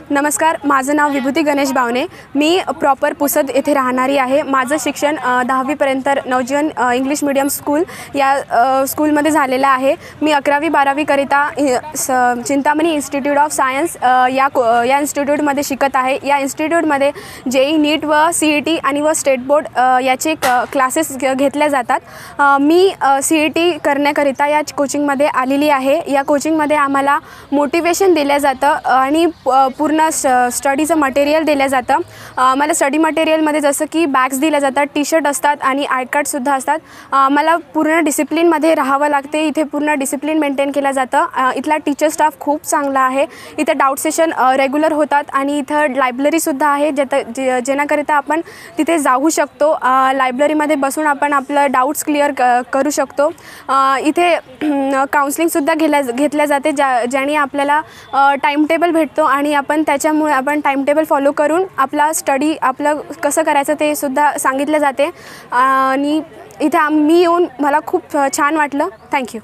नमस्कार, माझं नाव विभूती गणेश बावणे। मी प्रॉपर पुसद येथे राहणारी आहे। माझं शिक्षण 10वी पर्यंत नवजीवन इंग्लिश मीडियम स्कूल या स्कूलमध्ये झालेलं आहे। मी 11वी 12वी करिता चिंतामणी इन्स्टिट्यूट ऑफ सायन्स या इन्स्टिट्यूटमध्ये शिकत आहे। या इन्स्टिट्यूटमध्ये जेई नीट व सीईटी आणि स्टेट बोर्ड याचे क्लासेस घेतले जातात। मी सीईटी करण्याकरिता या कोचिंगमध्ये आलेली आहे। या कोचिंगमध्ये आम्हाला मोटिवेशन दिले जातं आणि पूर्ण स्टडीचं मटेरियल दिलं जातं। मला स्टडी मटेरियलमध्ये जसं की बॅग्स दिल्या जातात, टी शर्ट असतात आणि आय कार्डसुद्धा असतात। मला पूर्ण डिसिप्लिनमध्ये राहावं लागते। इथे पूर्ण डिसिप्लिन मेंटेन केलं जातं। इथला टीचर स्टाफ खूप चांगला आहे। इथे डाऊट सेशन रेग्युलर होतात आणि इथं लायब्ररीसुद्धा आहे जेणेकरिता आपण तिथे जाऊ शकतो। लायब्ररीमध्ये बसून आपण आपलं डाऊट्स क्लिअर करू शकतो। इथे काउन्सिलिंगसुद्धा घेतल्या जाते ज्याने आपल्याला टाइम टेबल भेटतो आणि त्याच्यामुळे आपण टाइम टेबल फॉलो करून आपला स्टडी आपलं कसं करायचं ते सुद्धा सांगितलं जाते। आणि इथे मी येऊन मला खूप छान वाटलं। थँक्यू।